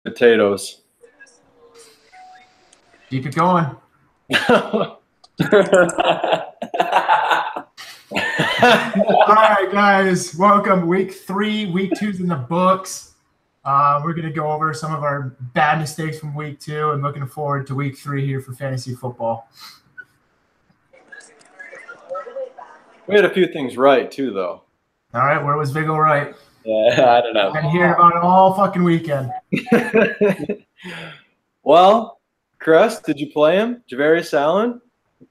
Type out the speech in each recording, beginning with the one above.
Potatoes. Keep it going. All All right, guys. Welcome. Week 3. Week 2's in the books. We're going to go over some of our bad mistakes from week 2 and looking forward to week 3 here for fantasy football. We had a few things right, too, though. All right. Where was Viggo right? Yeah, I don't know. I've been hearing about it all fucking weekend. Well, Crest, did you play him? Javarius Allen?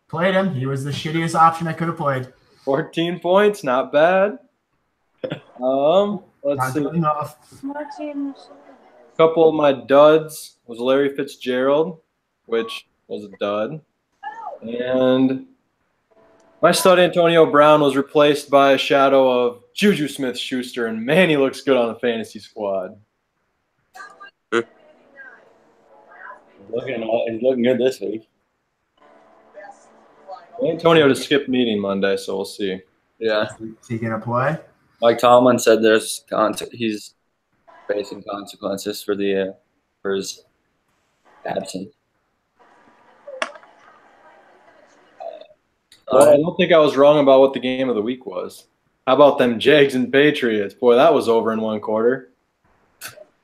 Played him. He was the shittiest option I could have played. 14 points, not bad. Let's Not see. good enough. A couple of my duds was Larry Fitzgerald, which was a dud. And my stud Antonio Brown was replaced by a shadow of Juju Smith-Schuster, and man, he looks good on the fantasy squad. He's looking good this week. Antonio just skipped meeting Monday, so we'll see. Yeah. Is he going to play? Mike Tomlin said he's facing consequences for his absence. Well, I don't think I was wrong about what the game of the week was. How about them Jags and Patriots? Boy, that was over in one quarter.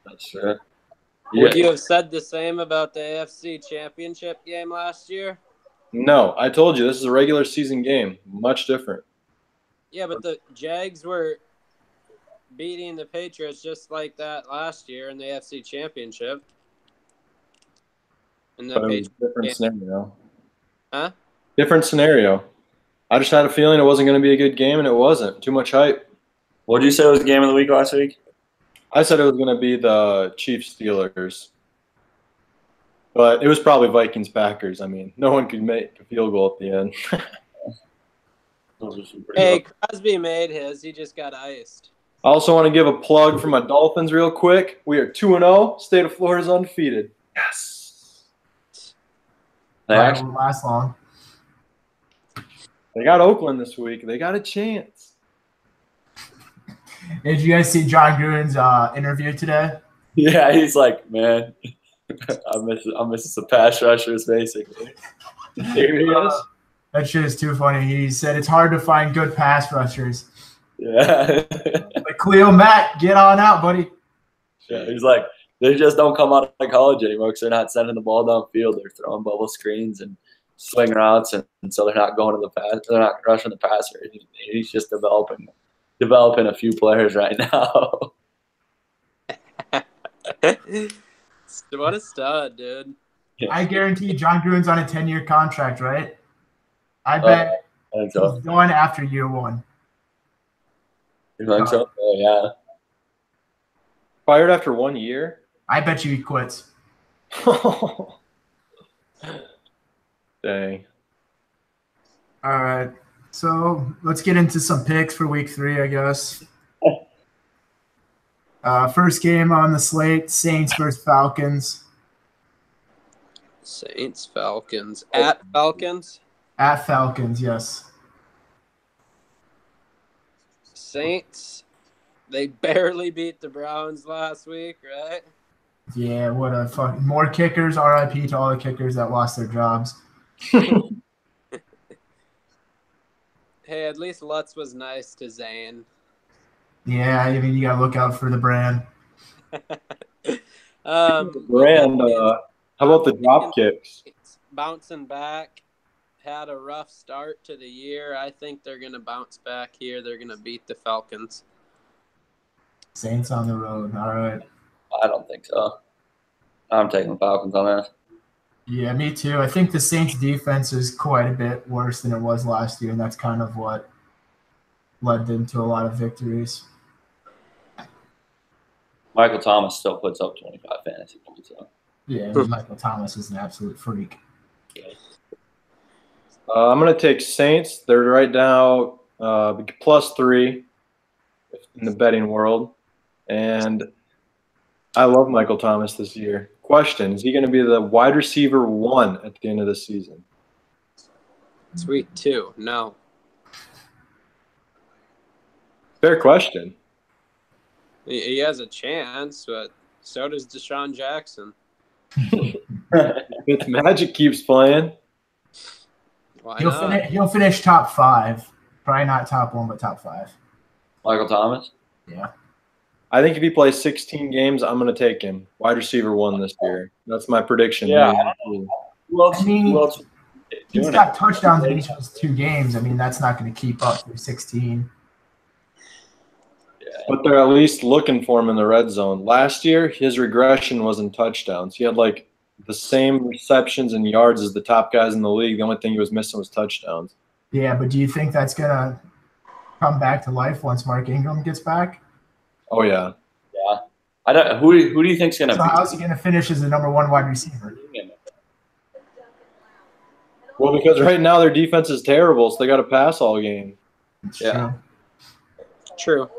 That's true. Would you have said the same about the AFC Championship game last year? No, I told you this is a regular season game. Much different. Yeah, but the Jags were beating the Patriots just like that last year in the AFC Championship. And the But it was Patriots a different scenario. Huh? Different scenario. I just had a feeling it wasn't going to be a good game, and it wasn't. Too much hype. What did you say was the game of the week last week? I said it was going to be the Chiefs-Steelers. But it was probably Vikings-Packers. I mean, no one could make a field goal at the end. Those are some pretty Hey, low. Crosby made his. He just got iced. I also want to give a plug for my Dolphins real quick. We are 2-0. State of Florida is undefeated. Yes. They Probably actually, won't last long. They got Oakland this week. They got a chance. Did you guys see John Gruden's interview today? yeah, he's like, man, I'm missing some pass rushers, basically. Serious? That shit is too funny. He said it's hard to find good pass rushers. Yeah. Like, Cleo Matt, get on out, buddy. Yeah, he's like, they just don't come out of college anymore because they're not sending the ball downfield. They're throwing bubble screens and swing routes, and so they're not going to the pass. They're not rushing the passer. He's just developing a few players right now. What a stud, dude. I guarantee John Gruden's on a 10-year contract, right? I bet I think so. he's going after year 1. You think so? Oh, yeah. Fired after 1 year? I bet you he quits. Dang. All right. So let's get into some picks for week 3, I guess. First game on the slate, Saints versus Falcons. Saints, Falcons. At Falcons? At Falcons, yes. Saints, they barely beat the Browns last week, right? Yeah, what a fuck. More kickers, RIP to all the kickers that lost their jobs. Hey, at least Lutz was nice to Zane. Yeah, I mean, you got to look out for the brand. Brand, how about the drop kicks? Bouncing back, had a rough start to the year. I think they're going to bounce back here. They're going to beat the Falcons. Saints on the road. All right. I don't think so. I'm taking the Falcons on that. Yeah, me too. I think the Saints defense is quite a bit worse than it was last year, and that's kind of what led them to a lot of victories. Michael Thomas still puts up 25 fantasy points, though. Yeah, Michael Thomas is an absolute freak. I'm going to take Saints. They're right now +3 in the betting world. And I love Michael Thomas this year. Question, is he going to be the wide receiver 1 at the end of the season? It's week 2. No. Fair question. He has a chance, but So does Deshaun Jackson. If Magic keeps playing. Why not? He'll finish top 5. Probably not top 1, but top 5. Michael Thomas. Yeah. I think if he plays 16 games, I'm going to take him. Wide receiver 1 this year. That's my prediction. Yeah. Who else? I mean, Who else He's doing got it? touchdowns in each of those 2 games. I mean, that's not going to keep up through 16. But they're at least looking for him in the red zone. Last year, his regression was in touchdowns. He had like the same receptions and yards as the top guys in the league. The only thing he was missing was touchdowns. Yeah, but do you think that's going to come back to life once Mark Ingram gets back? Oh, yeah. Yeah. I don't. Who do you think's gonna? So how's he going to finish as the number 1 wide receiver? Well, because right now their defense is terrible, so they got to pass all game. It's Yeah. True.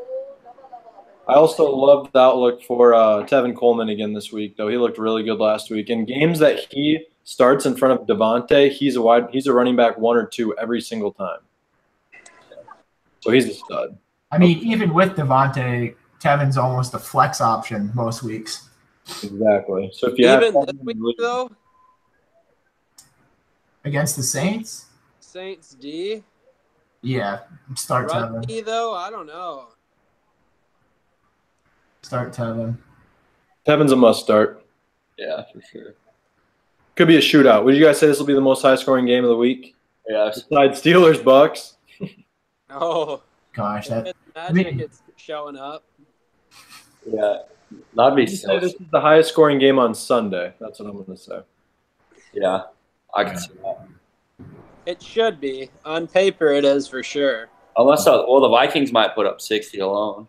I also love the outlook for Tevin Coleman again this week, though. He looked really good last week. In games that he starts in front of Devontae, he's a running back 1 or 2 every single time. So he's a stud. I mean, even with Devontae, Tevin's almost a flex option most weeks. Exactly. So if you Even have this week, though, Against the Saints? Saints D. Yeah, start Run Tevin. D, though, I don't know. Start Tevin. Tevin's a must start. Yeah, for sure. Could be a shootout. Would you guys say this will be the most high-scoring game of the week? Yeah. Besides Steelers, Bucks. Gosh, Oh, that Magic it's showing up. Yeah. That'd be You say so. this is the highest-scoring game on Sunday. That's what I'm going to say. Yeah. I can see that. It should be. On paper, it is for sure. Unless, the Vikings might put up 60 alone.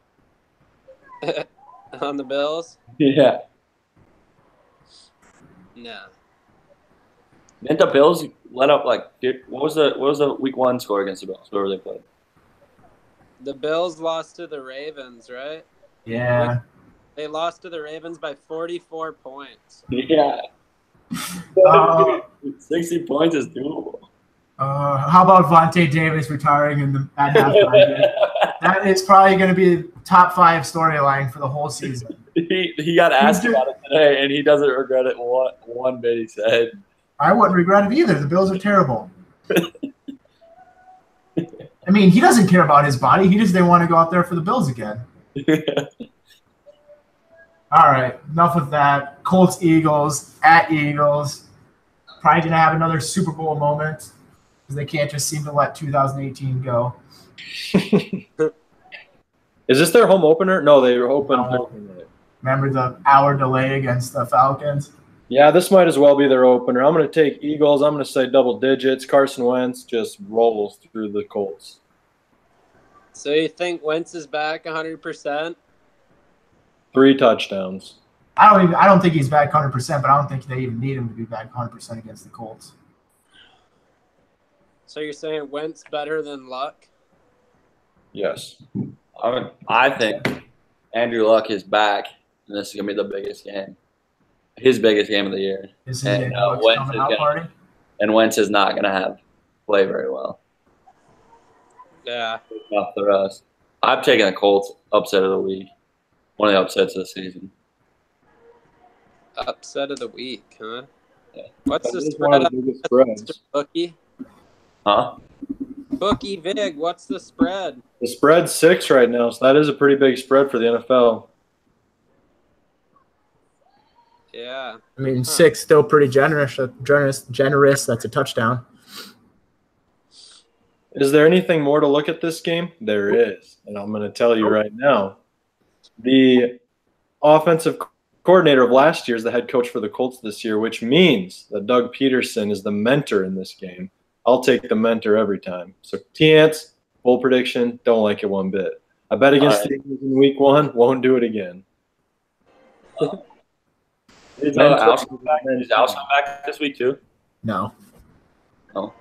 On the Bills? Yeah. No. Didn't the Bills let up what was the week 1 score against the Bills? Where were they played? The Bills lost to the Ravens, right? yeah. They lost to the Ravens by 44 points. Yeah. Uh, 60 points is doable. How about Vontae Davis retiring at halftime? That is probably going to be top 5 storyline for the whole season. He got asked about it today, and he doesn't regret it one bit. He said, I wouldn't regret it either. The Bills are terrible. I mean, he doesn't care about his body. He just didn't want to go out there for the Bills again. All right, enough of that. Colts, Eagles, at Eagles. Probably going to have another Super Bowl moment because they can't just seem to let 2018 go. Is this their home opener? No, they were open. No. Remember the hour delay against the Falcons? Yeah, this might as well be their opener. I'm going to take Eagles. I'm going to say double digits. Carson Wentz just rolls through the Colts. So you think Wentz is back 100%? 3 touchdowns. I don't think he's back 100%, but I don't think they even need him to be back 100% against the Colts. So you're saying Wentz better than Luck? Yes. I think Andrew Luck is back, and this is going to be the biggest game. His biggest game of the year. This is And, a Wentz coming is out gonna- party. And Wentz is not going to play very well. Yeah. Enough for us. I'm taking the Colts upset of the week. One of the upsets of the season. Upset of the week, huh? Yeah. What's That the is one spread of up, the biggest spreads. Mr. Bookie? Huh? Bookie Vig, what's the spread? The spread's 6 right now, so that is a pretty big spread for the NFL. Yeah. I mean, 6 still pretty generous. That's a touchdown. Is there anything more to look at this game? There is, and I'm going to tell you right now. The offensive coordinator of last year is the head coach for the Colts this year, which means that Doug Peterson is the mentor in this game. I'll take the mentor every time. So, T-Ants, bold prediction, don't like it one bit. I bet against the Eagles in week 1, won't do it again. Is Alshon back this week too? No. No.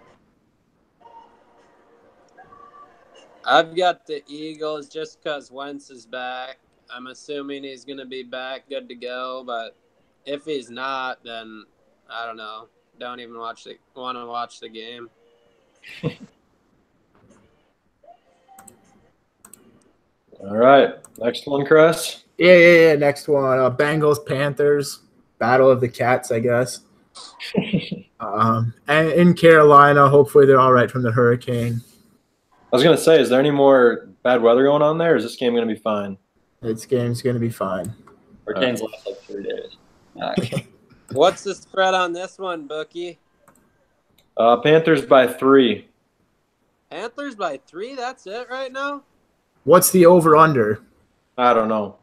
I've got the Eagles just because Wentz is back. I'm assuming he's going to be back, good to go. But if he's not, then I don't know. Don't even want to watch the game. All right, next one, Chris. Yeah. Next one, Bengals, Panthers, Battle of the Cats, I guess. And in Carolina, hopefully they're all right from the hurricane. I was gonna say, is there any more bad weather going on there? Or is this game gonna be fine? This game's going to be fine. Hurricanes last like 3 days. What's the spread on this one, Bookie? Panthers by 3. Panthers by 3? That's it right now? What's the over-under? I don't know.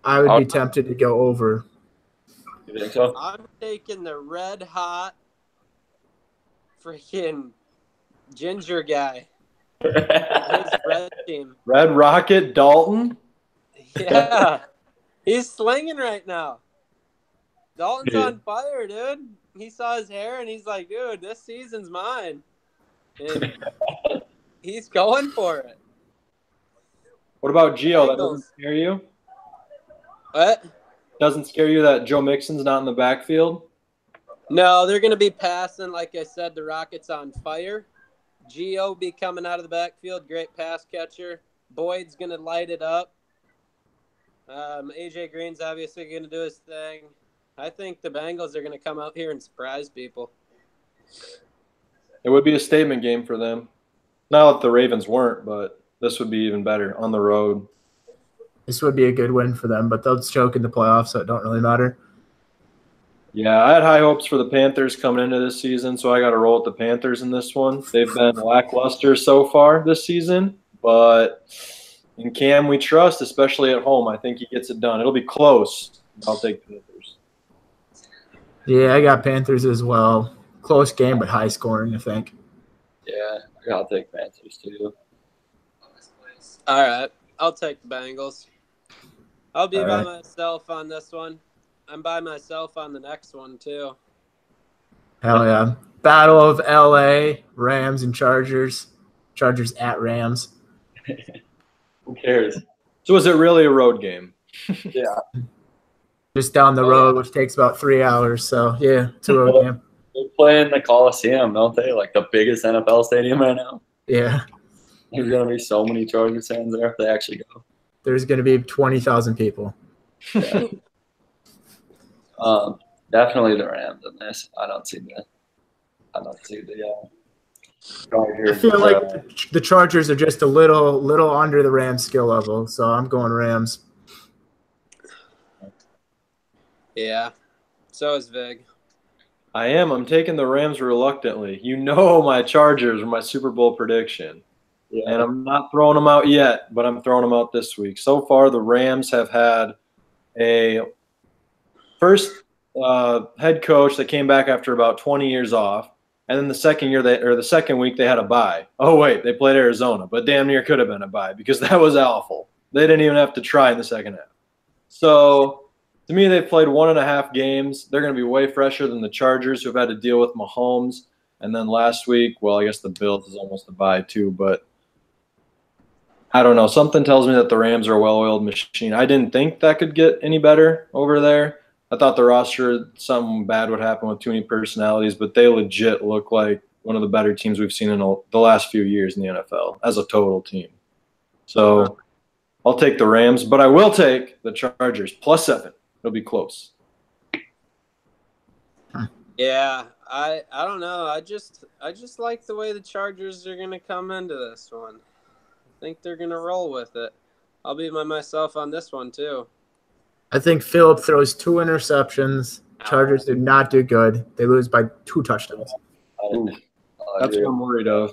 I would be tempted to go over. You think so? I'm taking the red hot freaking ginger guy. His red team. Red Rocket Dalton. Yeah. He's slinging right now. Dalton's on fire, dude. He saw his hair and he's like, dude, this season's mine. And he's going for it. What about Gio? That doesn't scare you? What? Doesn't scare you that Joe Mixon's not in the backfield? No, they're going to be passing. Like I said, the Rockets on fire. Gio be coming out of the backfield. Great pass catcher. Boyd's going to light it up. AJ Green's obviously going to do his thing. I think the Bengals are going to come out here and surprise people. It would be a statement game for them. Not that the Ravens weren't, but this would be even better on the road. This would be a good win for them, but they'll choke in the playoffs, so it don't really matter. Yeah, I had high hopes for the Panthers coming into this season, so I got to roll with the Panthers in this one. They've been lackluster so far this season, but in Cam we trust, especially at home. I think he gets it done. It'll be close. I'll take Panthers. Yeah, I got Panthers as well. Close game, but high scoring, I think. Yeah, I'll take Panthers too. All right. I'll take the Bengals. I'll be by myself on this one. I'm by myself on the next one, too. Hell yeah. Battle of L.A., Rams and Chargers. Chargers at Rams. Who cares? So is it really a road game? Yeah. Just down the road, which takes about 3 hours. So, yeah, it's a road game. They play in the Coliseum, don't they? Like the biggest NFL stadium right now. Yeah. There's going to be so many Chargers fans there if they actually go. There's going to be 20,000 people. Yeah. Definitely the Rams in this. I don't see the Chargers. I feel like the Chargers are just a little under the Rams skill level, so I'm going Rams. Yeah. So is Vig. I am. I'm taking the Rams reluctantly. You know my Chargers were my Super Bowl prediction. Yeah. And I'm not throwing them out yet, but I'm throwing them out this week. So far, the Rams have had a first head coach that came back after about 20 years off, and then the second week they had a bye. Oh wait, they played Arizona, but damn near could have been a bye because that was awful. They didn't even have to try in the second half. So to me, they've played 1.5 games. They're going to be way fresher than the Chargers, who've had to deal with Mahomes. And then last week, well, I guess the Bills is almost a bye too, but I don't know. Something tells me that the Rams are a well-oiled machine. I didn't think that could get any better over there. I thought the roster, something bad would happen with too many personalities, but they legit look like one of the better teams we've seen in the last few years in the NFL as a total team. So I'll take the Rams, but I will take the Chargers +7. It'll be close. Yeah, I don't know. I just like the way the Chargers are going to come into this one. I think they're going to roll with it. I'll be by myself on this one, too. I think Phillip throws 2 interceptions. Chargers do not do good. They lose by 2 touchdowns. That's what I'm worried of.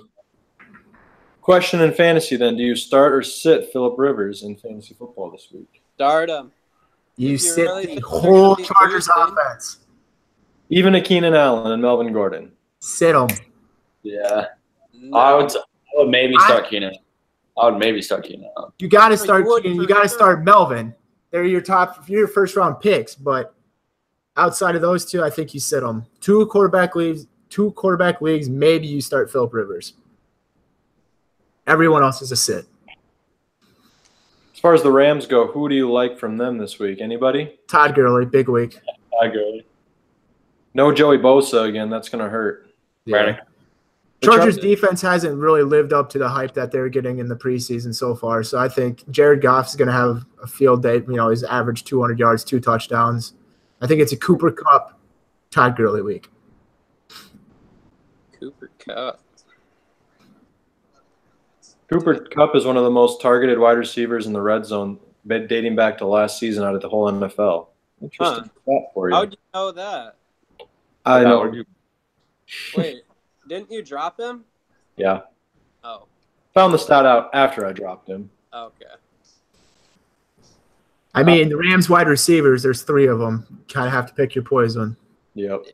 Question in fantasy, then. Do you start or sit Phillip Rivers in fantasy football this week? Start him. You sit really the whole Chargers offense. Even a Keenan Allen and Melvin Gordon. Sit them. Yeah. No. I would maybe start Keenan. I would maybe start Keenan. You got to start Keenan. You got to start Melvin. They're your first round picks, but outside of those two, I think you sit them. 2 quarterback leagues, maybe you start Phillip Rivers. Everyone else is a sit. As far as the Rams go, who do you like from them this week? Anybody? Todd Gurley, big week. Todd Gurley. No Joey Bosa again. That's going to hurt. Yeah. Chargers defense hasn't really lived up to the hype that they're getting in the preseason so far. So I think Jared Goff is going to have a field day. He's averaged 200 yards, 2 touchdowns. I think it's a Cooper Kupp, Todd Gurley week. Cooper Kupp. Cooper Kupp is one of the most targeted wide receivers in the red zone, dating back to last season out of the whole NFL. Interesting stat for you. How'd you know that? I know. Wait, didn't you drop him? Yeah. Oh. Found the stat out after I dropped him. Okay. I mean, the Rams wide receivers, there's 3 of them. Kind of have to pick your poison. Yep.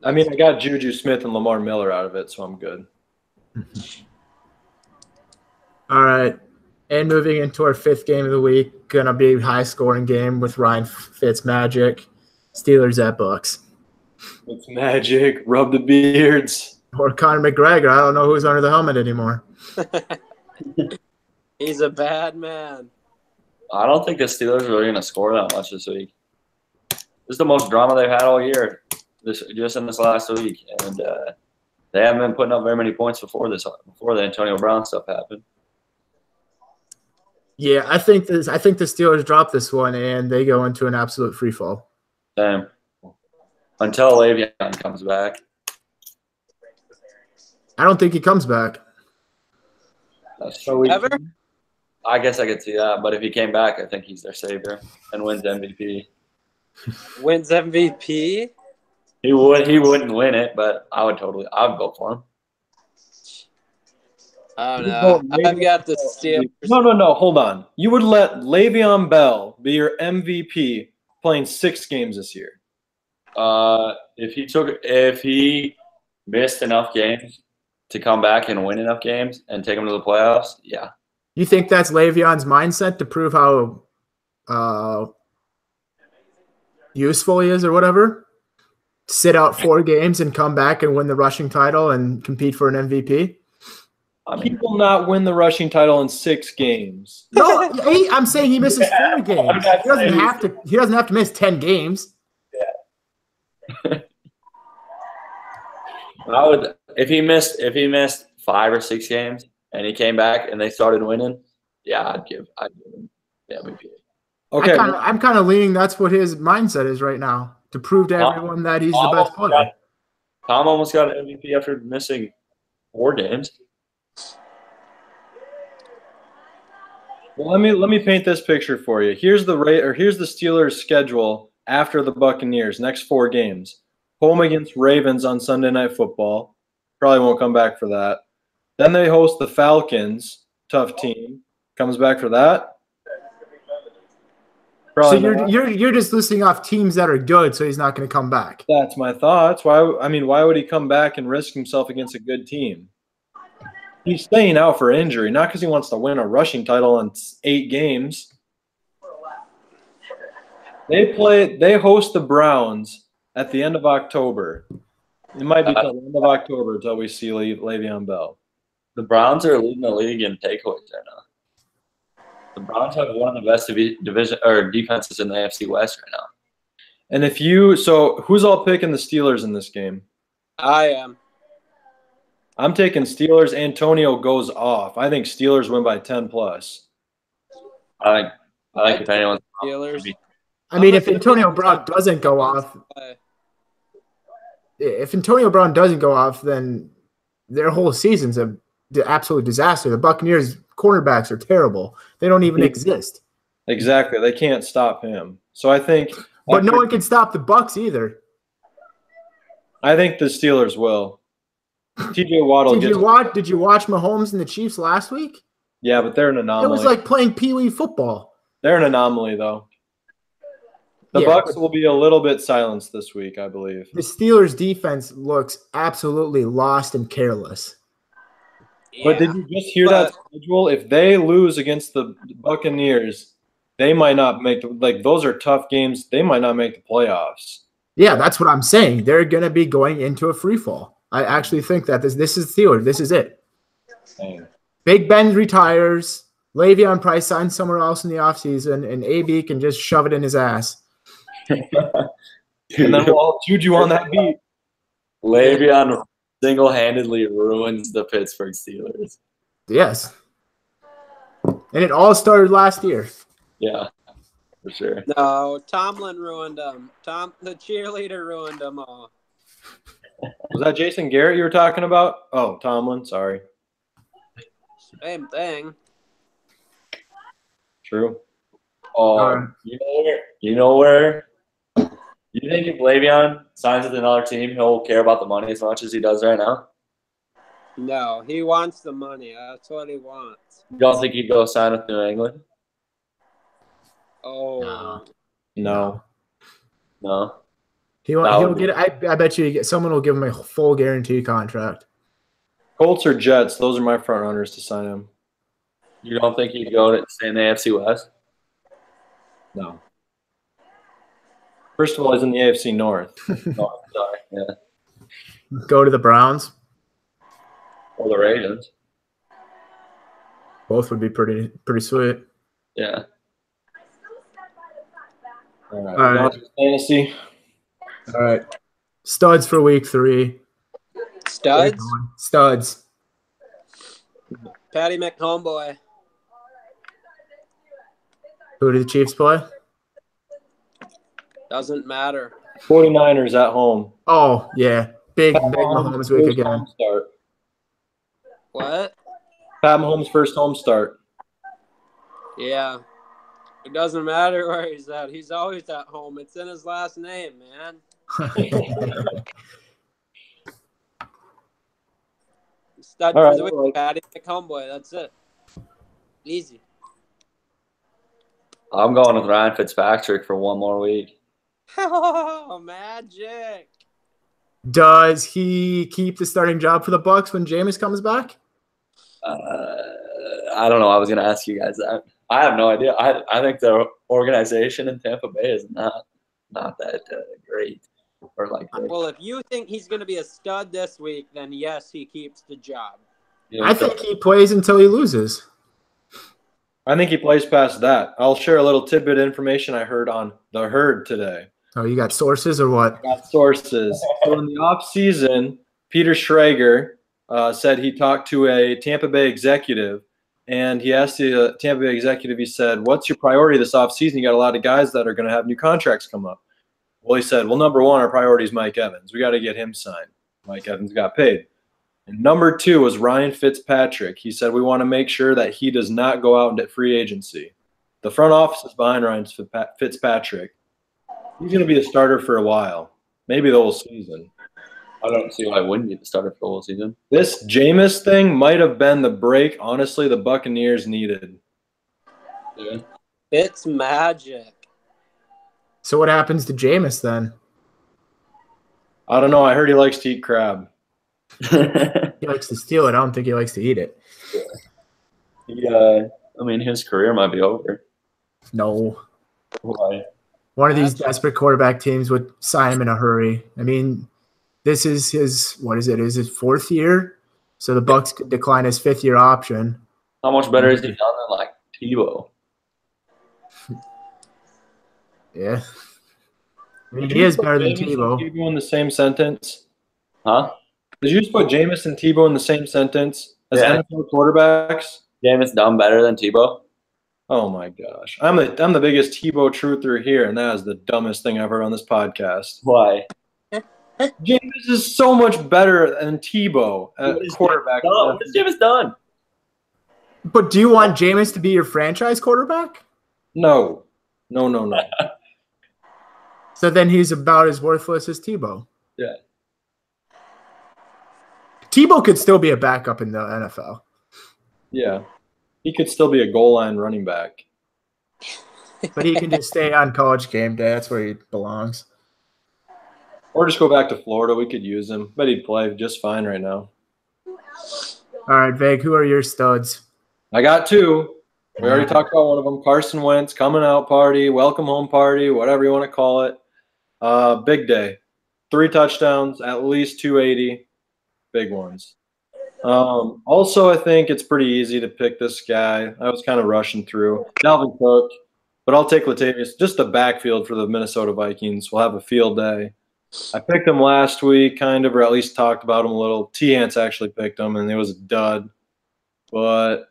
I mean, I got Juju Smith and Lamar Miller out of it, so I'm good. All right. And moving into our 5th game of the week, going to be a high-scoring game with Ryan Fitzmagic. Steelers at Bucks. It's magic. Rub the beards. Or Conor McGregor. I don't know who's under the helmet anymore. He's a bad man. I don't think the Steelers are really going to score that much this week. This is the most drama they've had all year, just in this last week. And they haven't been putting up very many points before the Antonio Brown stuff happened. Yeah, I think the Steelers drop this one and they go into an absolute free fall. Same. Until Le'Veon comes back. I don't think he comes back. That's true. Ever? I guess I could see that, but if he came back, I think he's their savior and wins MVP. Wins MVP? He wouldn't win it, but I would go for him. I don't know. I've got the Steelers. No. Hold on. You would let Le'Veon Bell be your MVP playing 6 games this year? If he missed enough games to come back and win enough games and take him to the playoffs, yeah. You think that's Le'Veon's mindset to prove how useful he is or whatever? Sit out 4 games and come back and win the rushing title and compete for an MVP? He will not win the rushing title in 6 games. No, I'm saying he misses 4 games. He doesn't have to miss 10 games. Yeah. If he missed 5 or 6 games and he came back and they started winning, yeah, I'd give him the MVP. Okay. I'm kind of leaning that's what his mindset is right now, to prove to everyone that he's the best player. Tom almost got an MVP after missing 4 games. Well, let me paint this picture for you. Here's the Steelers' schedule after the Buccaneers. Next 4 games: home against Ravens on Sunday Night Football. Probably won't come back for that. Then they host the Falcons, tough team. Comes back for that. Probably so you're just listing off teams that are good, so he's not going to come back. That's my thoughts. Why would he come back and risk himself against a good team? He's staying out for injury, not because he wants to win a rushing title in 8 games. They host the Browns at the end of October. It might be till the end of October until we see Le'Veon Bell. The Browns are leading the league in takeaways right now. The Browns have one of the best defenses in the AFC West right now. And who's all picking the Steelers in this game? I am. I'm taking Steelers. Antonio goes off. I think Steelers win by 10+. I like if anyone's Steelers. I mean, if Antonio Brown doesn't go off, then their whole season's an absolute disaster. The Buccaneers cornerbacks are terrible. They don't even exist. Exactly. They can't stop him. So I think – But no one can stop the Bucs either. I think the Steelers will. TJ Waddle Did you watch Mahomes and the Chiefs last week? Yeah, but they're an anomaly. It was like playing Pee Wee football. They're an anomaly, though. The Bucs will be a little bit silenced this week, I believe. The Steelers' defense looks absolutely lost and careless. Yeah, but did you just hear that schedule? If they lose against the Buccaneers, they might not make those are tough games. They might not make the playoffs. Yeah, that's what I'm saying. They're going to be going into a free fall. I actually think that this is Steelers. This is it. Dang. Big Ben retires. Le'Veon Price signs somewhere else in the offseason, and AB can just shove it in his ass. And then we'll all Juju on that beat. Le'Veon single-handedly ruins the Pittsburgh Steelers. Yes. And it all started last year. Yeah, for sure. No, Tomlin ruined them. The cheerleader ruined them all. Was that Jason Garrett you were talking about? Oh, Tomlin. Sorry. Same thing. True. Oh, you know where? You think if Le'Veon signs with another team, he'll care about the money as much as he does right now? No, he wants the money. That's what he wants. You don't think he'd go sign with New England? Oh. No. No. He'll get. I bet you someone will give him a full guarantee contract. Colts or Jets? Those are my front runners to sign him. You don't think he'd go to stay in the AFC West? No. First of all, he's in the AFC North. No, sorry. Yeah. Go to the Browns. Or the Ravens. Both would be pretty sweet. Yeah. All right. All right. Fantasy. All right. Studs for week 3. Studs? Studs. Patty McHomeboy. Who did the Chiefs play? Doesn't matter. 49ers at home. Oh, yeah. Big Mahomes week First again. home start. What? Pat Mahomes' first home start. Yeah. It doesn't matter where he's at. He's always at home. It's in his last name, man. Stud All for right, the week, all right. Patty McHomeboy. That's it. Easy. I'm going with Ryan Fitzpatrick for one more week. Oh, magic. Does he keep the starting job for the Bucs when Jameis comes back? I don't know. I was going to ask you guys that. I have no idea. I think the organization in Tampa Bay is not that great. Or like great. Well, if you think he's going to be a stud this week, then yes, he keeps the job. You know, I think he plays until he loses. I think he plays past that. I'll share a little tidbit of information I heard on The Herd today. Oh, you got sources or what? Got sources. So in the offseason, Peter Schrager said he talked to a Tampa Bay executive, and he asked the Tampa Bay executive, he said, what's your priority this offseason? You got a lot of guys that are going to have new contracts come up. Well, he said, well, number one, our priority is Mike Evans. We got to get him signed. Mike Evans got paid. And number 2 was Ryan Fitzpatrick. He said, we want to make sure that he does not go out into free agency. The front office is behind Ryan Fitzpatrick. He's going to be the starter for a while, maybe the whole season. I don't see why I wouldn't be the starter for the whole season. This Jameis thing might have been the break, honestly, the Buccaneers needed. Yeah. It's magic. So what happens to Jameis then? I don't know. I heard he likes to eat crab. He likes to steal it. I don't think he likes to eat it. Yeah. I mean, his career might be over. No. Why? One of these desperate quarterback teams would sign him in a hurry. I mean, this is his, what is it? Is his 4th year? So the Bucs could decline his 5th-year option. How much better has he done than like Tebow? Yeah. I mean, he is better than Jameis Tebow. and Tebow in the same sentence? Huh? Did you just put Jameis and Tebow in the same sentence as Yeah. NFL quarterbacks? Jameis done better than Tebow? Oh my gosh. I'm the biggest Tebow truther here, and that is the dumbest thing I've heard on this podcast. Why? Jameis is so much better than Tebow at What is quarterback. What has Jameis done? But do you want Jameis to be your franchise quarterback? No. So then he's about as worthless as Tebow. Yeah. Tebow could still be a backup in the NFL. Yeah. He could still be a goal line running back. But he can just stay on College game day. That's where he belongs. Or just go back to Florida. We could use him. But he'd play just fine right now. All right, Veg, who are your studs? I got 2. We already talked about one of them. Carson Wentz, coming out party, welcome home party, whatever you want to call it. Big day. 3 touchdowns, at least 280. Big ones. Also, I think it's pretty easy to pick this guy. I was kind of rushing through. Dalvin Cook, but I'll take Latavius. Just the backfield for the Minnesota Vikings will have a field day. I picked him last week, kind of, or at least talked about him a little. T-Hance actually picked him, and it was a dud. But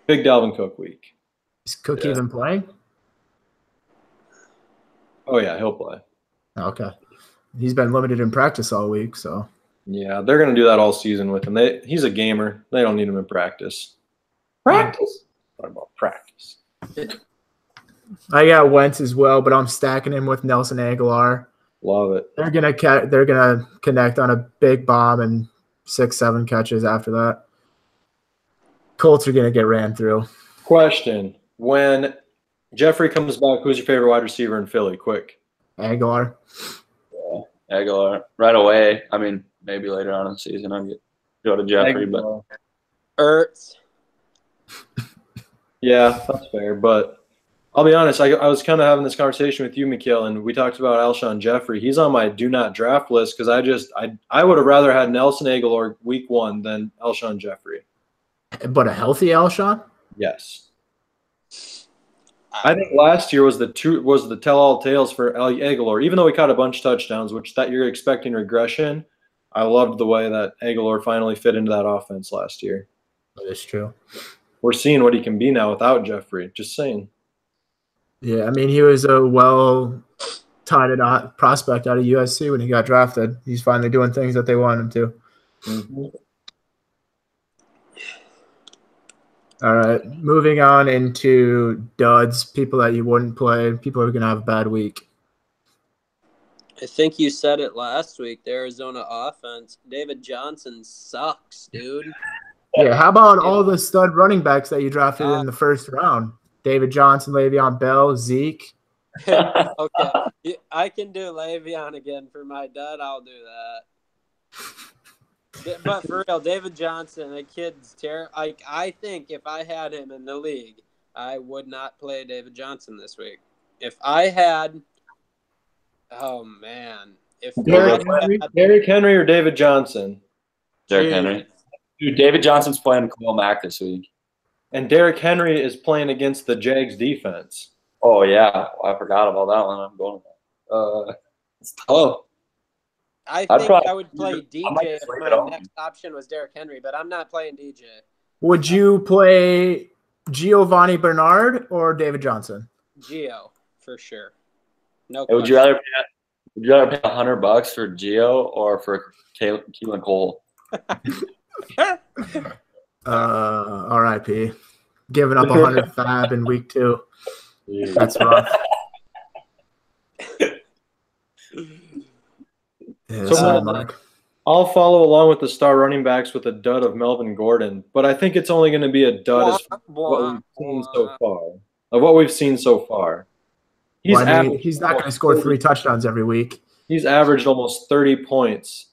big Dalvin Cook week. Is Cook even playing? Oh, yeah, he'll play. Okay. He's been limited in practice all week, so. Yeah, they're going to do that all season with him. He's a gamer. They don't need him in practice. Practice? Talking about practice. I got Wentz as well, but I'm stacking him with Nelson Aguilar. Love it. They're gonna connect on a big bomb and 6-7 catches after that. Colts are gonna get ran through. Question: when Jeffrey comes back, who's your favorite wide receiver in Philly? Quick. Aguilar. Yeah, Aguilar right away. I mean, maybe later on in the season I'll go to Jeffrey, Aguilar. but Ertz. Yeah, that's fair. But I'll be honest, I was kind of having this conversation with you, Mikhail, and we talked about Alshon Jeffrey. He's on my do not draft list because I would have rather had Nelson Aguilar week 1 than Alshon Jeffrey. But a healthy Alshon? Yes. I think last year was the tell-all tales for Aguilar. Even though he caught a bunch of touchdowns, which that you're expecting regression, I loved the way that Aguilar finally fit into that offense last year. That is true. We're seeing what he can be now without Jeffrey. Just saying. Yeah, I mean, he was a well-touted prospect out of USC when he got drafted. He's finally doing things that they want him to. Mm-hmm. All right, moving on into duds, people that you wouldn't play, people who are going to have a bad week. I think you said it last week. The Arizona offense. David Johnson sucks, dude. Yeah, how about all the stud running backs that you drafted in the first round? David Johnson, Le'Veon Bell, Zeke. Okay, I can do Le'Veon again for my dud. I'll do that. But for real, David Johnson, the kid's terrible. I think if I had him in the league, I would not play David Johnson this week. If I had, oh man, if Derrick Henry or David Johnson? Derrick Henry. Dude, David Johnson's playing Khalil Mack this week. And Derrick Henry is playing against the Jags defense. Oh, yeah. I forgot about that one. I'm going. It's tough. I think I would play DJ if my next option was Derrick Henry, but I'm not playing DJ. Would you play Giovanni Bernard or David Johnson? Gio, for sure. No question. Would you rather pay $100 for Gio or for Keelan Cole? R.I.P. Giving up 100 fab in week 2. That's rough. Yeah, so I'll follow along with the star running backs with a dud of Melvin Gordon, but I think it's only going to be a dud as what we've seen so far. Of what we've seen so far, he's not going to score 3 touchdowns every week. He's averaged almost 30 points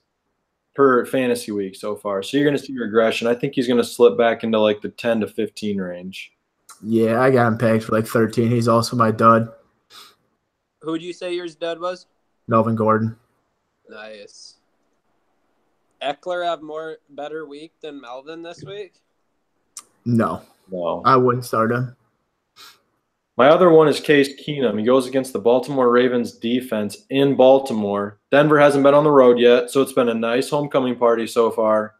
per fantasy week so far. So you're going to see regression. I think he's going to slip back into like the 10 to 15 range. Yeah, I got him pegged for like 13. He's also my dud. Who would you say yours dud was? Melvin Gordon. Nice. Eckler have better week than Melvin this week? No. I wouldn't start him. My other one is Case Keenum. He goes against the Baltimore Ravens defense in Baltimore. Denver hasn't been on the road yet, so it's been a nice homecoming party so far.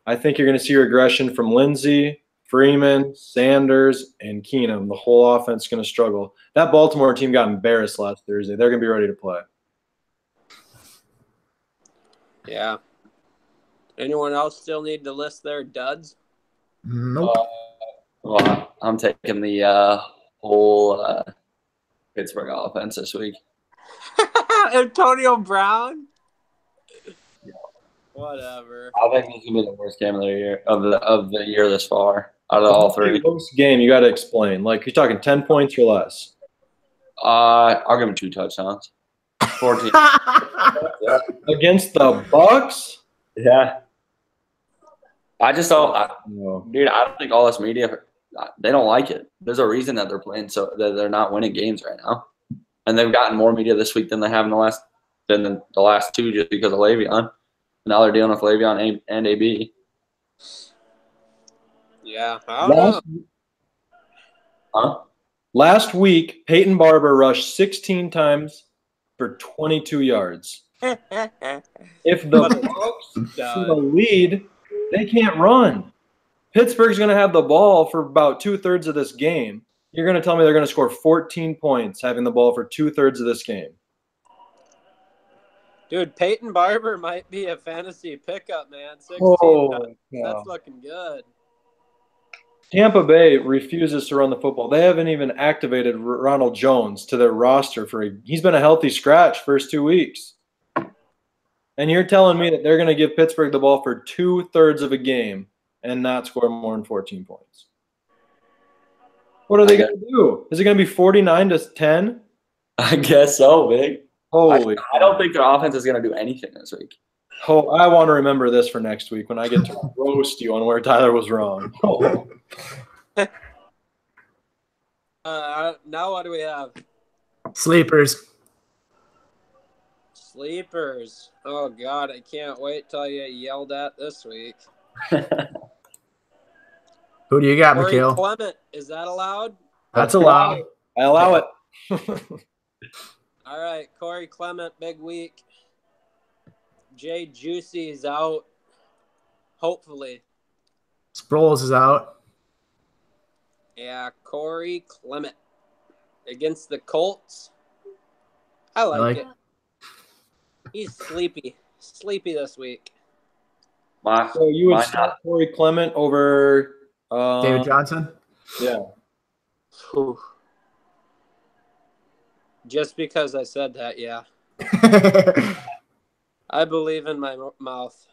I think you're going to see regression from Lindsey, Freeman, Sanders, and Keenum. The whole offense is going to struggle. That Baltimore team got embarrassed last Thursday. They're going to be ready to play. Yeah. Anyone else still need to list their duds? Nope. Well, I'm taking the whole Pittsburgh offense this week. Antonio Brown? Yeah. Whatever. I think this is gonna be the worst game of the year of the year this far out of all 3. Worst game you got to explain. Like you're talking 10 points or less. I'll give him 2 touchdowns. 14 against the Bucks. Yeah. I just don't, dude. I don't think all this media, they don't like it. There's a reason that they're playing so that they're not winning games right now, and they've gotten more media this week than they have in the last 2 just because of Le'Veon. Now they're dealing with Le'Veon and AB. Yeah, I don't know. Huh? Last week, Peyton Barber rushed 16 times for 22 yards. If the Bucs see the lead, they can't run. Pittsburgh's going to have the ball for about 2/3 of this game. You're going to tell me they're going to score 14 points having the ball for 2/3 of this game. Dude, Peyton Barber might be a fantasy pickup, man. 16 Oh, That's looking good. Tampa Bay refuses to run the football. They haven't even activated Ronald Jones to their roster he's been a healthy scratch first 2 weeks. And you're telling me that they're going to give Pittsburgh the ball for 2/3 of a game and not score more than 14 points. What are they going to do? Is it going to be 49-10? I guess so, big. Holy! I don't think their offense is going to do anything this week. Oh, I want to remember this for next week when I get to roast you on where Tyler was wrong. Oh. Now what do we have? Sleepers. Sleepers. Oh, God, I can't wait till you get yelled at this week. Who do you got, Corey Mikhail? Clement, is that allowed? That's allowed. I allow it. All right, Corey Clement, big week. Jay Juicy is out, hopefully. Sproles is out. Yeah, Corey Clement against the Colts. I like it. He's sleepy this week. So you would start Corey Clement over David Johnson? Yeah. Whew. Just because I said that, yeah. I believe in my mouth.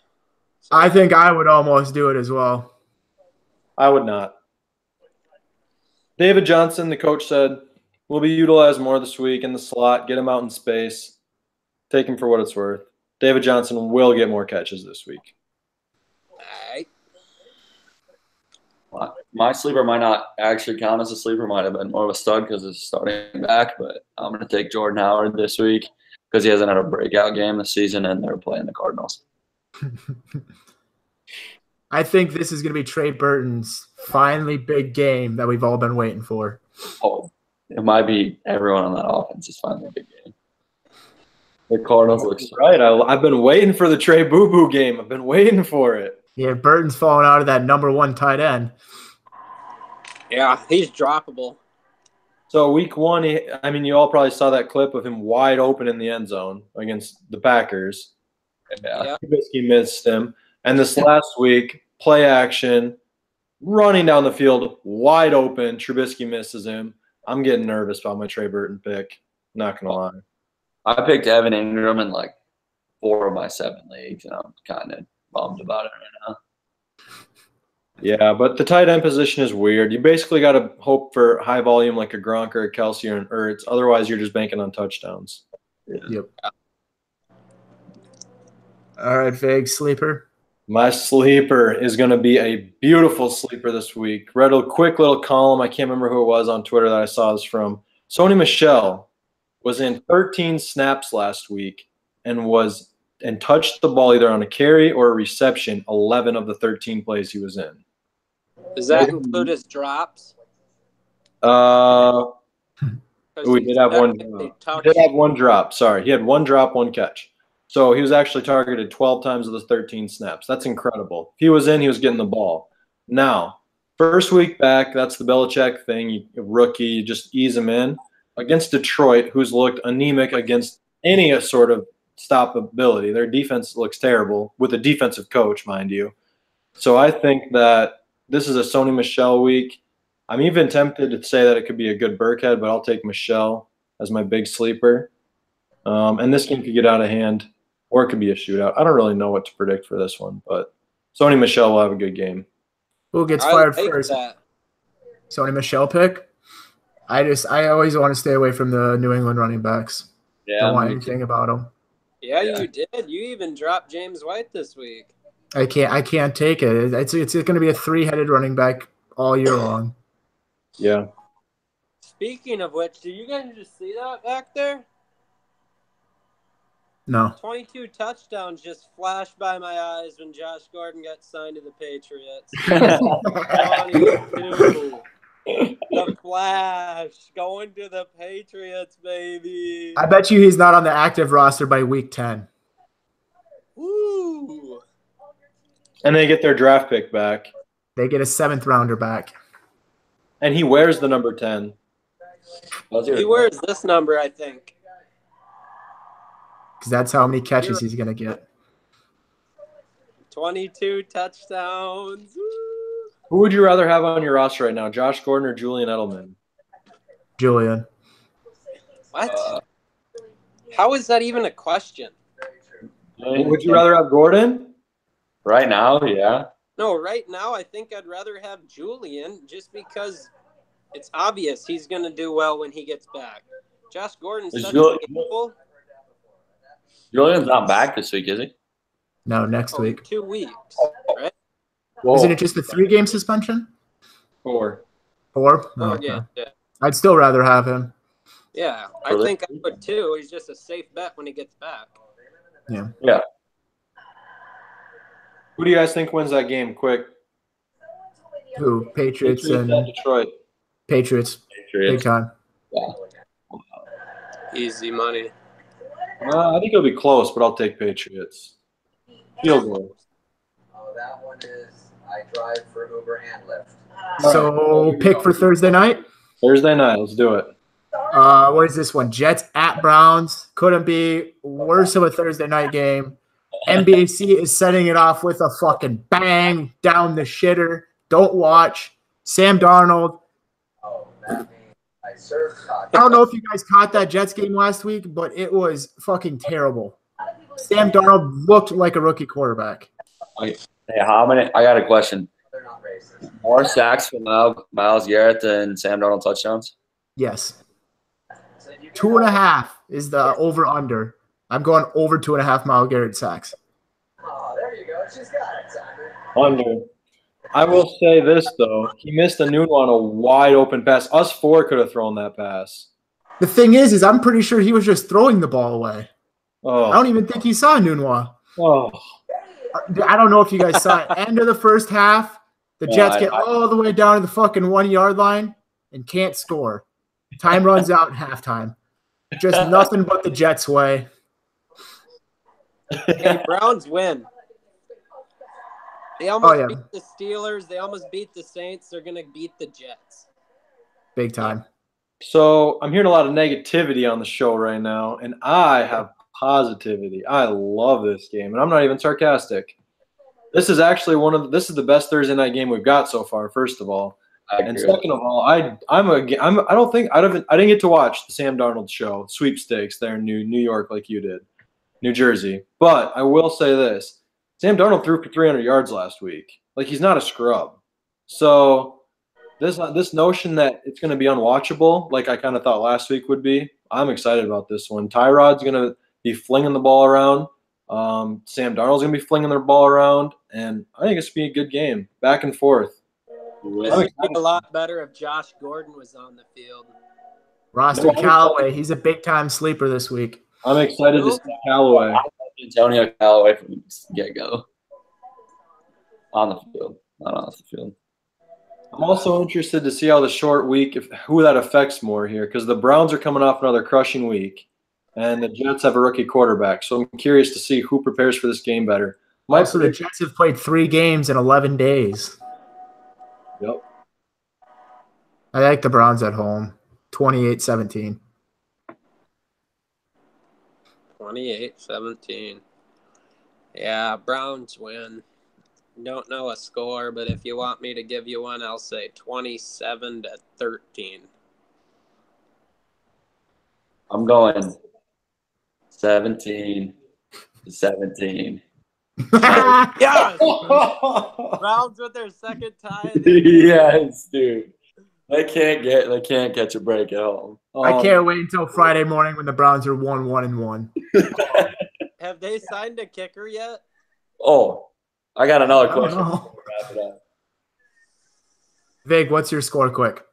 So. I think I would almost do it as well. I would not. David Johnson, the coach said, will be utilized more this week in the slot, get him out in space, take him for what it's worth. David Johnson will get more catches this week. All right. My sleeper might not actually count as a sleeper. Might have been more of a stud because it's starting back. But I'm going to take Jordan Howard this week because he hasn't had a breakout game this season, and they're playing the Cardinals. I think this is going to be Trey Burton's finally big game that we've all been waiting for. Oh, it might be everyone on that offense is finally a big game. The Cardinals look so right. I've been waiting for the Trey Boo Boo game. I've been waiting for it. Yeah, Burton's falling out of that number 1 tight end. Yeah, he's droppable. So week 1, you all probably saw that clip of him wide open in the end zone against the Packers. Yeah. Trubisky missed him. And this last week, play action, running down the field, wide open. Trubisky misses him. I'm getting nervous about my Trey Burton pick. Not going to lie. I picked Evan Ingram in like 4 of my 7 leagues, and I'm kind of bummed about it right now. Yeah, but the tight end position is weird. You basically got to hope for high volume like a Gronk or a Kelsey or an Ertz. Otherwise, you're just banking on touchdowns. Yeah. Yep. All right, Fig, sleeper. My sleeper is going to be a beautiful sleeper this week. Read a quick little column. I can't remember who it was on Twitter that I saw this from. Sony Michel was in 13 snaps last week and touched the ball either on a carry or a reception 11 of the 13 plays he was in. Does that include his drops? We did have one drop. He did have one drop. Sorry. He had 1 drop, 1 catch. So he was actually targeted 12 times of the 13 snaps. That's incredible. If he was in, he was getting the ball. Now, first week back, that's the Belichick thing. Rookie, you just ease him in. Against Detroit, who's looked anemic against any sort of stoppability. Their defense looks terrible with a defensive coach, mind you. So I think that this is a Sony Michel week. I'm even tempted to say that it could be a good Burkhead, but I'll take Michel as my big sleeper. And this game could get out of hand, or it could be a shootout. I don't really know what to predict for this one, but Sony Michel will have a good game. Who gets fired first? Sony Michel pick? I always want to stay away from the New England running backs. Yeah, Don't want anything about them. Yeah, you did. You even dropped James White this week. I can't take it. It's going to be a 3-headed running back all year long. Yeah. Speaking of which, do you guys just see that back there? No. 22 touchdowns just flashed by my eyes when Josh Gordon got signed to the Patriots. 22. The Flash going to the Patriots, baby. I bet you he's not on the active roster by week 10. And they get their draft pick back. They get a 7th rounder back. And he wears the number 10. He wears this number, I think. Because that's how many catches he's going to get. 22 touchdowns. Who would you rather have on your roster right now, Josh Gordon or Julian Edelman? Julian. What? How is that even a question? Would you rather have Gordon? Right now, yeah. No, right now I think I'd rather have Julian just because it's obvious he's going to do well when he gets back. Josh Gordon's such a capable. Julian's not back this week, is he? No, next week. 2 weeks, right? Whoa. Isn't it just a 3-game suspension? 4. 4? Oh, Okay. yeah. I'd still rather have him. Yeah, I think I would too. He's just a safe bet when he gets back. Yeah. Yeah. Who do you guys think wins that game? Quick. Who? Patriots Patriots and at Detroit. Patriots. Big time. Yeah. Easy money. I think it'll be close, but I'll take Patriots. Field goal. Oh, that one is I drive for Uber and Lyft. So pick for Thursday night. Thursday night. Let's do it. What is this one? Jets at Browns. Couldn't be worse of a Thursday night game. NBC is setting it off with a fucking bang down the shitter. Don't watch. Sam Darnold. Oh, that means I served tacos. I don't know if you guys caught that Jets game last week, but it was fucking terrible. Sam Darnold looked like a rookie quarterback. Hey, how many? I got a question. They're not racist. More sacks for Myles Garrett than Sam Darnold touchdowns? Yes. 2.5 is the over-under. I'm going over 2.5 Myles Garrett sacks. Oh, there you go. She's got it, Simon. Under. I will say this, though. He missed a noon on a wide open pass. Us 4 could have thrown that pass. The thing is I'm pretty sure he was just throwing the ball away. Oh. I don't even think he saw Nunwa. Oh. I don't know if you guys saw it. End of the first half, the Jets get all the way down to the fucking 1-yard line and can't score. Time runs out in halftime. Just nothing but the Jets' way. Hey, Browns win. They almost yeah. beat the Steelers. They almost beat the Saints. They're going to beat the Jets. Big time. So I'm hearing a lot of negativity on the show right now, and I have positivity. I love this game, and I'm not even sarcastic. This is actually this is the best Thursday night game we've got so far. First of all, and second of all, I didn't get to watch the Sam Darnold show sweepstakes there in New York like you did, New Jersey. But I will say this: Sam Darnold threw for 300 yards last week. Like, he's not a scrub. So this notion that it's going to be unwatchable, like I kind of thought last week would be, I'm excited about this one. Tyrod's going to be flinging the ball around. Sam Darnold's going to be flinging their ball around, and I think it's going to be a good game, back and forth. This would be a lot better if Josh Gordon was on the field. Roster Callaway, he's a big-time sleeper this week. I'm excited to see Callaway. Antonio Callaway from the get-go. On the field, not off the field. I'm also interested to see how the short week, who that affects more here, because the Browns are coming off another crushing week, and the Jets have a rookie quarterback. So I'm curious to see who prepares for this game better. Also, the Jets have played 3 games in 11 days. Yep. I like the Browns at home, 28-17. 28-17. Yeah, Browns win. Don't know a score, but if you want me to give you one, I'll say 27-13. I'm going 17-17. Yes! Browns with their second tie. Yes, dude. They can't catch a break at home. I can't wait until Friday morning when the Browns are 1-1-1. Have they signed a kicker yet? Oh, I got another question. know. Wrap it up. Vig, what's your score quick?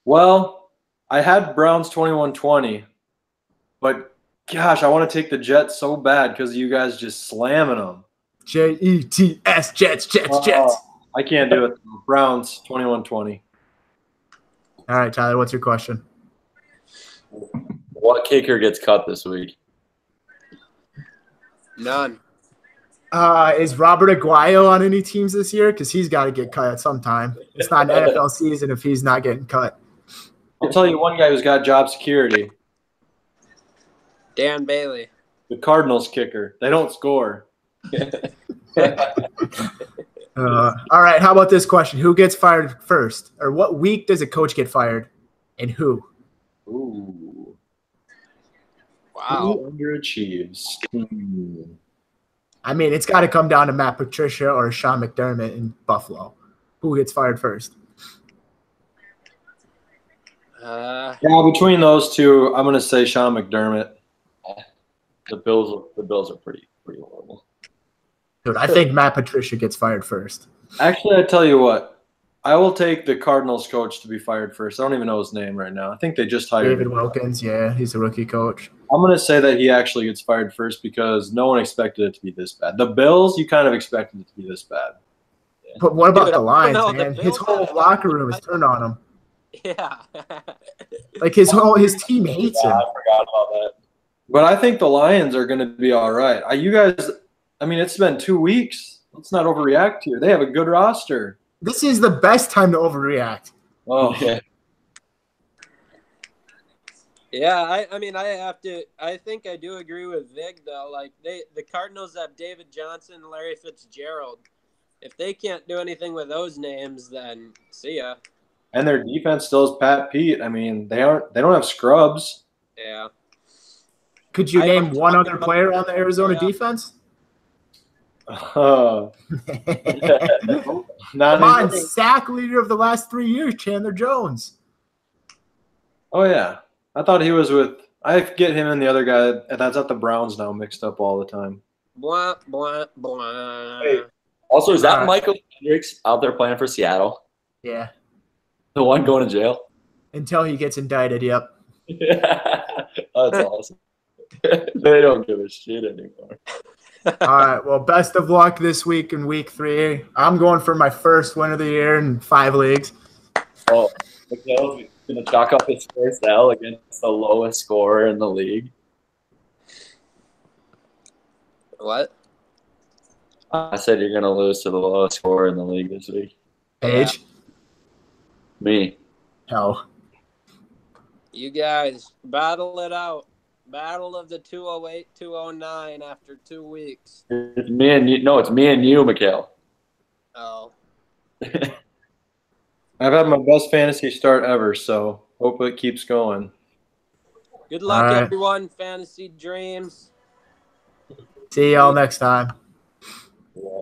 Well, I had Browns 21-20, but gosh, I want to take the Jets so bad because of you guys just slamming them. Jets, Jets. I can't do it. Browns 21-20. All right, Tyler, what's your question? What kicker gets cut this week? None. Is Robert Aguayo on any teams this year? Because he's got to get cut at some time. It's not an NFL season if he's not getting cut. I'll tell you one guy who's got job security. Dan Bailey. The Cardinals kicker. They don't score. All right, how about this question? Who gets fired first? Or what week does a coach get fired? And who? Ooh. Wow. Who underachieves? I mean, it's got to come down to Matt Patricia or Sean McDermott in Buffalo. Who gets fired first? Yeah, between those two, I'm going to say Sean McDermott. The Bills are pretty horrible. Dude, I think Matt Patricia gets fired first. Actually, I tell you what. I will take the Cardinals coach to be fired first. I don't even know his name right now. I think they just hired David him. Wilkins, yeah, he's a rookie coach. I'm going to say that he actually gets fired first because no one expected it to be this bad. The Bills, you kind of expected it to be this bad. But what about Dude, the Lions, no, the man? Bills His whole have- locker room is turned on him. Yeah. Like his team hates Yeah, him. I forgot about that. But I think the Lions are going to be all right. You guys, I mean, it's been 2 weeks. Let's not overreact here. They have a good roster. This is the best time to overreact. Oh, Yeah. Yeah, I think I do agree with Vig though. Like the Cardinals have David Johnson and Larry Fitzgerald. If they can't do anything with those names, then see ya. and their defense still is Pat Pete. I mean, they don't have scrubs. Yeah. Could you I name was one talking other about- player on the Arizona Yeah. defense? Not Come on, anymore. sack leader of the last 3 years, Chandler Jones. Oh yeah, I thought he was with. I get him and the other guy, and that's at the Browns now, mixed up all the time. Blah blah blah. Hey. Also, is that Alright. Michael Hendricks out there playing for Seattle? Yeah, The one going to jail? until he gets indicted. Yep. That's awesome. They don't give a shit anymore. All right. Well, best of luck this week in week 3. I'm going for my first win of the year in 5 leagues. Oh, Mikhail's going to chalk up his first L against the lowest scorer in the league. What? I said you're going to lose to the lowest scorer in the league this week. Paige. Me. Hell. You guys battle it out. Battle of the 208, 209 after 2 weeks. It's me and you. No, it's me and you, Mikhail. Oh. I've had my best fantasy start ever, so hope it keeps going. Good luck, All right. everyone. Fantasy dreams. See y'all next time. Yeah.